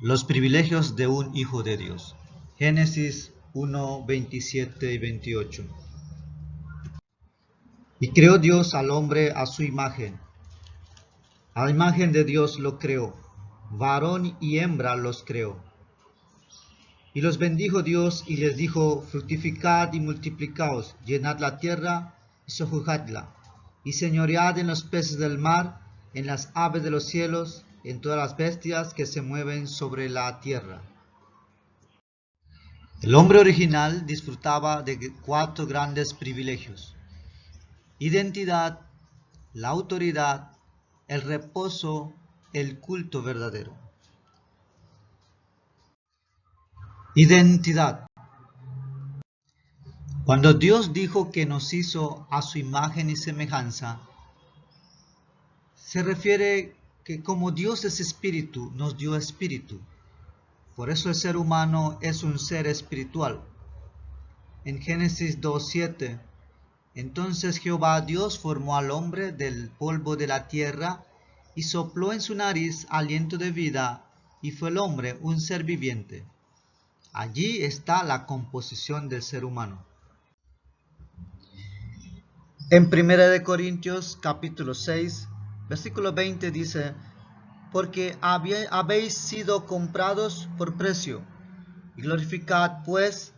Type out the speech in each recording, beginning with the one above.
Los privilegios de un hijo de Dios. Génesis 1, 27 y 28. Y creó Dios al hombre a su imagen. A la imagen de Dios lo creó. Varón y hembra los creó. Y los bendijo Dios y les dijo: fructificad y multiplicaos, llenad la tierra y sojuzgadla, y señoread en los peces del mar, en las aves de los cielos, en todas las bestias que se mueven sobre la tierra. El hombre original disfrutaba de 4 grandes privilegios: identidad, la autoridad, el reposo, el culto verdadero. Identidad. Cuando Dios dijo que nos hizo a su imagen y semejanza, se refiere que como Dios es espíritu, nos dio espíritu. Por eso el ser humano es un ser espiritual. En Génesis 2:7, entonces Jehová Dios formó al hombre del polvo de la tierra y sopló en su nariz aliento de vida, y fue el hombre un ser viviente. Allí está la composición del ser humano. En 1 Corintios capítulo 6, versículo 20 dice: porque habéis sido comprados por precio. Glorificad pues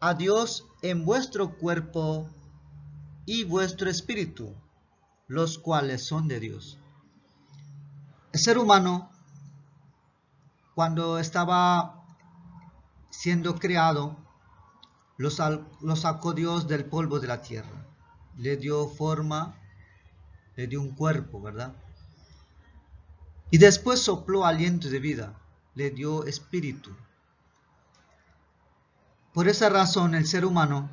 a Dios en vuestro cuerpo y vuestro espíritu, los cuales son de Dios. El ser humano, cuando estaba siendo creado, lo sacó Dios del polvo de la tierra. Le dio forma, le dio un cuerpo, ¿verdad? Y después sopló aliento de vida, le dio espíritu. Por esa razón el ser humano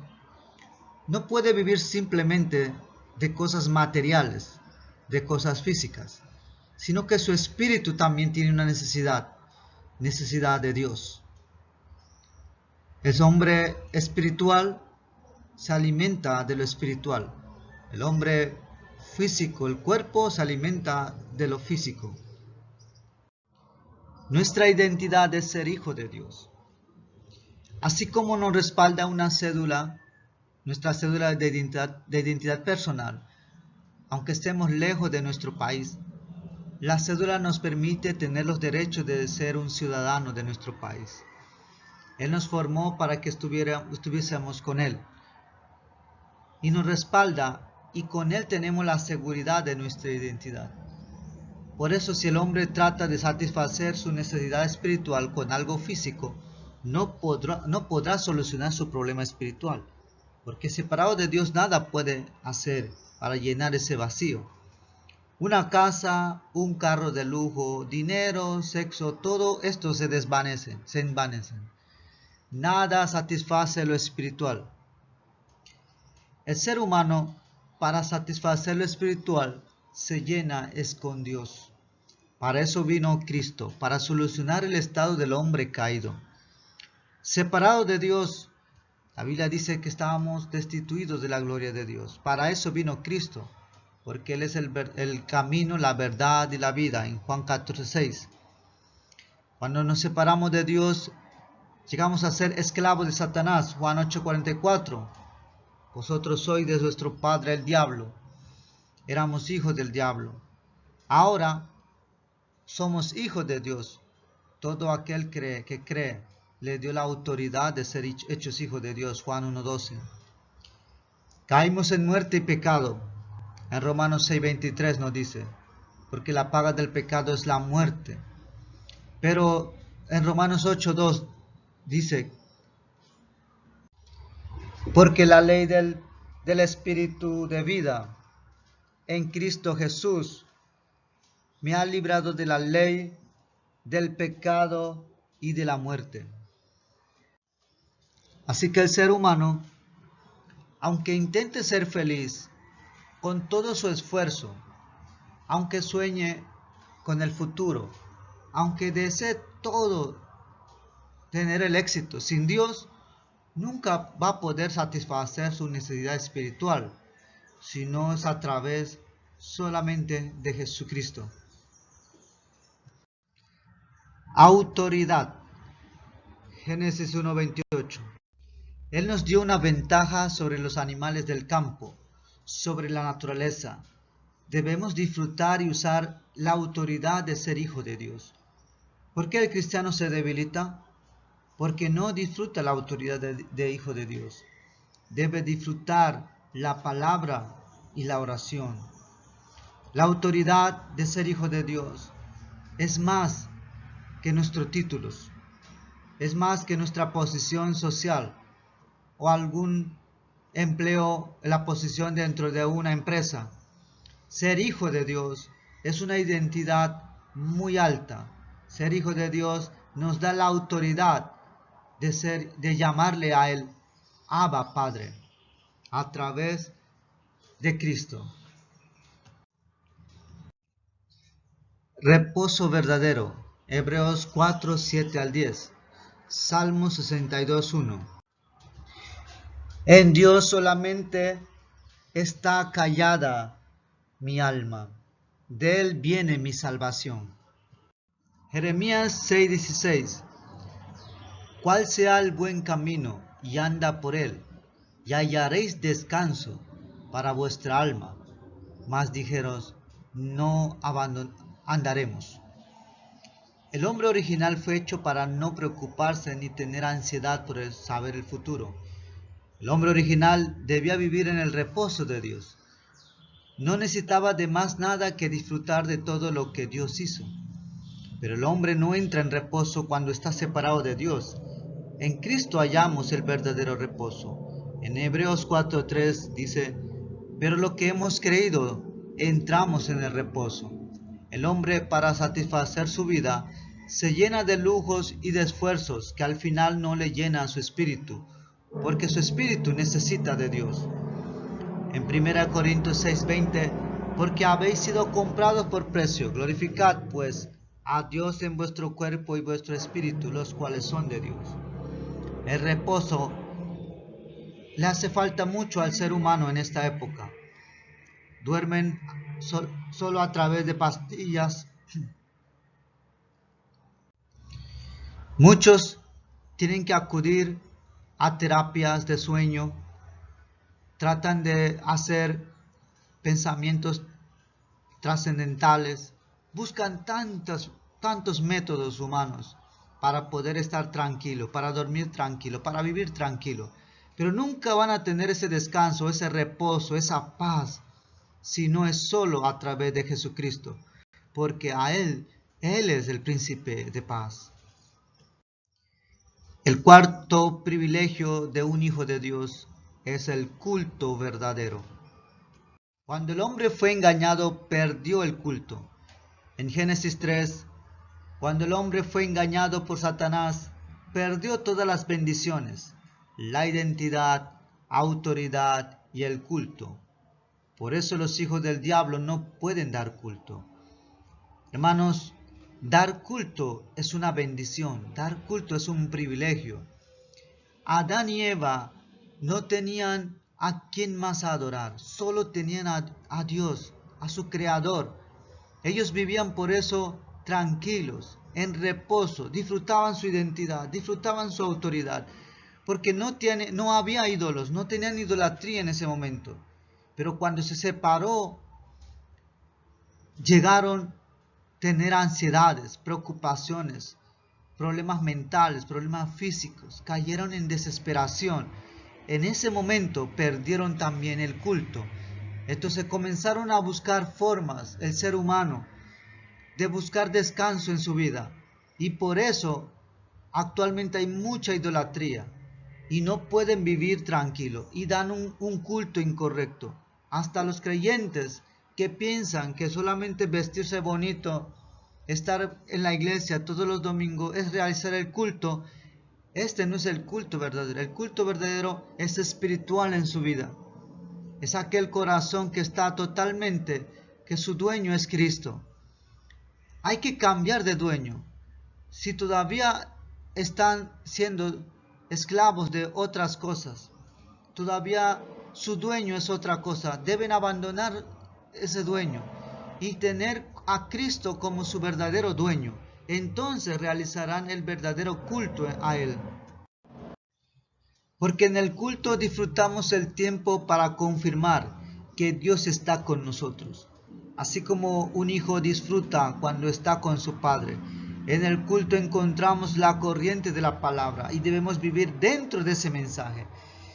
no puede vivir simplemente de cosas materiales, de cosas físicas, sino que su espíritu también tiene una necesidad de Dios. El hombre espiritual se alimenta de lo espiritual. El hombre físico, el cuerpo, se alimenta de lo físico. Nuestra identidad es ser hijo de Dios. Así como nos respalda una cédula, nuestra cédula de identidad personal, aunque estemos lejos de nuestro país, la cédula nos permite tener los derechos de ser un ciudadano de nuestro país. Él nos formó para que estuviésemos con Él. Y nos respalda, y con Él tenemos la seguridad de nuestra identidad. Por eso, si el hombre trata de satisfacer su necesidad espiritual con algo físico, no podrá solucionar su problema espiritual, porque separado de Dios nada puede hacer para llenar ese vacío. Una casa, un carro de lujo, dinero, sexo, todo esto se envanecen. Nada satisface lo espiritual. El ser humano, para satisfacer lo espiritual, se llena es con Dios. Para eso vino Cristo, para solucionar el estado del hombre caído. Separado de Dios, la Biblia dice que estábamos destituidos de la gloria de Dios. Para eso vino Cristo, porque Él es el camino, la verdad y la vida, en Juan 14:6. Cuando nos separamos de Dios, llegamos a ser esclavos de Satanás, Juan 8:44. Vosotros sois de vuestro padre el diablo. Éramos hijos del diablo. Ahora somos hijos de Dios. Todo aquel que cree le dio la autoridad de ser hechos hijos de Dios, Juan 1:12. Caímos en muerte y pecado. En Romanos 6:23 nos dice, porque la paga del pecado es la muerte. Pero en Romanos 8:2 dice, porque la ley del Espíritu de vida en Cristo Jesús me ha librado de la ley, del pecado y de la muerte. Así que el ser humano, aunque intente ser feliz con todo su esfuerzo, aunque sueñe con el futuro, aunque desee todo tener el éxito, sin Dios nunca va a poder satisfacer su necesidad espiritual, si no es a través solamente de Jesucristo. Autoridad. Génesis 1:28. Él nos dio una ventaja sobre los animales del campo, sobre la naturaleza. Debemos disfrutar y usar la autoridad de ser hijo de Dios. ¿Por qué el cristiano se debilita? Porque no disfruta la autoridad de hijo de Dios. Debe disfrutar la palabra y la oración. La autoridad de ser hijo de Dios es más que nuestros títulos, es más que nuestra posición social o algún empleo, la posición dentro de una empresa. Ser hijo de Dios es una identidad muy alta. Ser hijo de Dios nos da la autoridad de llamarle a Él Abba Padre a través de Cristo. Reposo verdadero. Hebreos 4, 7 al 10. Salmo 62:1. En Dios solamente está callada mi alma. De Él viene mi salvación. Jeremías 6:16. ¿Cuál sea el buen camino? Y anda por él, y hallaréis descanso para vuestra alma. Mas dijeros, no andaremos. El hombre original fue hecho para no preocuparse ni tener ansiedad por saber el futuro. El hombre original debía vivir en el reposo de Dios. No necesitaba de más nada que disfrutar de todo lo que Dios hizo. Pero el hombre no entra en reposo cuando está separado de Dios. En Cristo hallamos el verdadero reposo. En Hebreos 4:3 dice, pero lo que hemos creído, entramos en el reposo. El hombre, para satisfacer su vida, se llena de lujos y de esfuerzos que al final no le llenan su espíritu, porque su espíritu necesita de Dios. En 1 Corintios 6:20, porque habéis sido comprados por precio, glorificad pues a Dios en vuestro cuerpo y vuestro espíritu, los cuales son de Dios. El reposo le hace falta mucho al ser humano en esta época. Duermen solo a través de pastillas. Muchos tienen que acudir a terapias de sueño. Tratan de hacer pensamientos trascendentales. Buscan tantos métodos humanos para poder estar tranquilo, para dormir tranquilo, para vivir tranquilo. Pero nunca van a tener ese descanso, ese reposo, esa paz, si no es solo a través de Jesucristo, porque Él es el príncipe de paz. El cuarto privilegio de un hijo de Dios es el culto verdadero. Cuando el hombre fue engañado, perdió el culto. En Génesis 3, cuando el hombre fue engañado por Satanás, perdió todas las bendiciones, la identidad, autoridad y el culto. Por eso los hijos del diablo no pueden dar culto. Hermanos, dar culto es una bendición, dar culto es un privilegio. Adán y Eva no tenían a quién más adorar, solo tenían a Dios, a su Creador. Ellos vivían por eso tranquilos, en reposo, disfrutaban su identidad, disfrutaban su autoridad, porque no había ídolos, no tenían idolatría en ese momento. Pero cuando se separó, llegaron a tener ansiedades, preocupaciones, problemas mentales, problemas físicos, cayeron en desesperación. En ese momento perdieron también el culto. Entonces comenzaron a buscar formas, el ser humano, de buscar descanso en su vida. Y por eso actualmente hay mucha idolatría. Y no pueden vivir tranquilo. Y dan un culto incorrecto. Hasta los creyentes que piensan que solamente vestirse bonito, estar en la iglesia todos los domingos es realizar el culto. Este no es el culto verdadero. El culto verdadero es espiritual en su vida. Es aquel corazón que está totalmente, que su dueño es Cristo. Hay que cambiar de dueño. Si todavía están siendo esclavos de otras cosas, todavía su dueño es otra cosa, deben abandonar ese dueño y tener a Cristo como su verdadero dueño. entonces realizarán el verdadero culto a Él. Porque en el culto disfrutamos el tiempo para confirmar que Dios está con nosotros, así como un hijo disfruta cuando está con su padre. En el culto encontramos la corriente de la palabra y debemos vivir dentro de ese mensaje.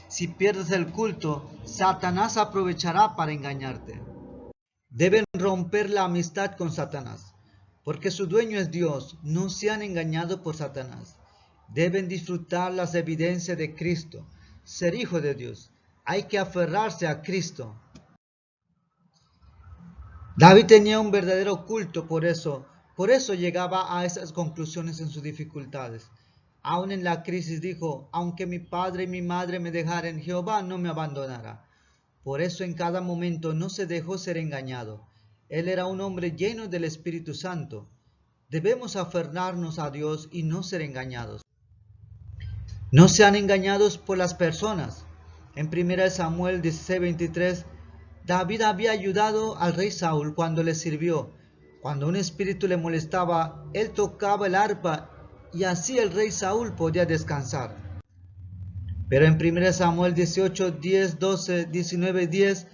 Si pierdes el culto, Satanás aprovechará para engañarte. Deben romper la amistad con Satanás, porque su dueño es Dios. No sean engañados por Satanás. Deben disfrutar las evidencias de Cristo, ser hijo de Dios. Hay que aferrarse a Cristo. David tenía un verdadero culto, por eso llegaba a esas conclusiones en sus dificultades. Aún en la crisis dijo, aunque mi padre y mi madre me dejaren, Jehová no me abandonará. Por eso en cada momento no se dejó ser engañado. Él era un hombre lleno del Espíritu Santo. Debemos aferrarnos a Dios y no ser engañados. No sean engañados por las personas. En 1 Samuel 16:23, David había ayudado al rey Saúl cuando le sirvió. Cuando un espíritu le molestaba, él tocaba el arpa y así el rey Saúl podía descansar. Pero en 1 Samuel 18, 10, 12, 19, 10,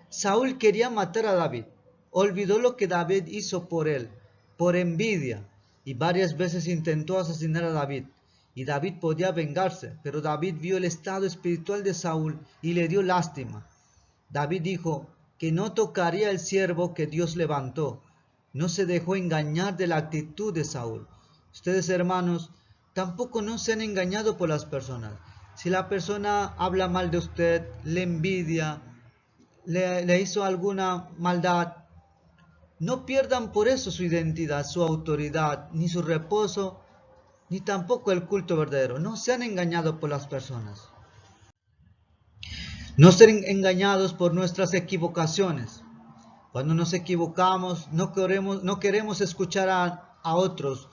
Saúl quería matar a David. Olvidó lo que David hizo por él, por envidia, y varias veces intentó asesinar a David. Y David podía vengarse, pero David vio el estado espiritual de Saúl y le dio lástima. David dijo que no tocaría el siervo que Dios levantó. No se dejó engañar de la actitud de Saúl. Ustedes, hermanos, tampoco no sean engañados por las personas. Si la persona habla mal de usted, le envidia, le hizo alguna maldad, no pierdan por eso su identidad, su autoridad, ni su reposo, ni tampoco el culto verdadero. No sean engañados por las personas. No ser engañados por nuestras equivocaciones. Cuando nos equivocamos, no queremos escuchar a otros.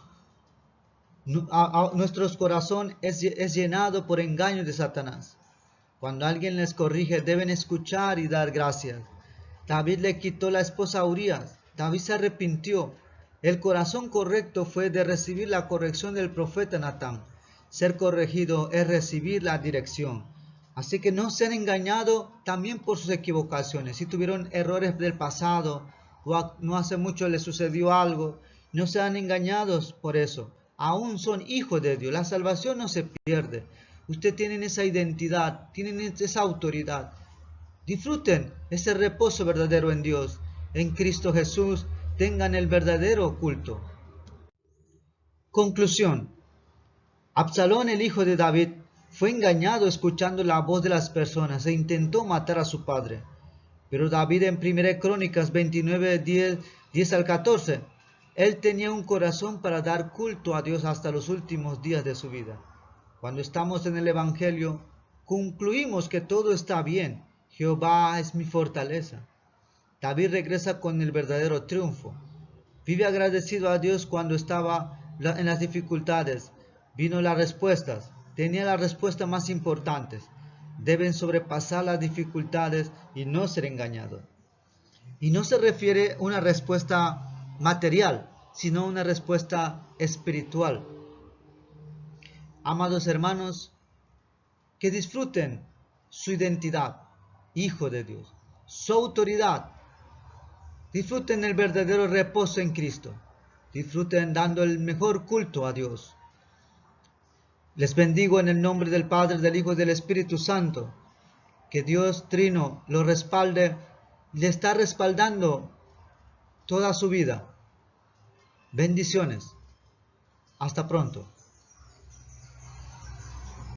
Nuestro corazón es llenado por engaños de Satanás. Cuando alguien les corrige, deben escuchar y dar gracias. David le quitó la esposa a Urías. David se arrepintió. El corazón correcto fue de recibir la corrección del profeta Natán. Ser corregido es recibir la dirección. Así que no sean engañados también por sus equivocaciones. Si tuvieron errores del pasado o no hace mucho les sucedió algo, no sean engañados por eso. Aún son hijos de Dios. La salvación no se pierde. Ustedes tienen esa identidad, tienen esa autoridad. Disfruten ese reposo verdadero en Dios. En Cristo Jesús tengan el verdadero culto. Conclusión. Absalón, el hijo de David, fue engañado escuchando la voz de las personas e intentó matar a su padre. Pero David en 1 Crónicas 29, 10 al 14, él tenía un corazón para dar culto a Dios hasta los últimos días de su vida. Cuando estamos en el Evangelio, concluimos que todo está bien. Jehová es mi fortaleza. David regresa con el verdadero triunfo. Vive agradecido a Dios cuando estaba en las dificultades. Vino las respuestas. Tenía las respuestas más importantes. Deben sobrepasar las dificultades y no ser engañados. Y no se refiere a una respuesta material, sino una respuesta espiritual. Amados hermanos, que disfruten su identidad, hijo de Dios, su autoridad. Disfruten el verdadero reposo en Cristo. Disfruten dando el mejor culto a Dios. Les bendigo en el nombre del Padre, del Hijo y del Espíritu Santo. Que Dios Trino lo respalde, le está respaldando toda su vida. Bendiciones. Hasta pronto.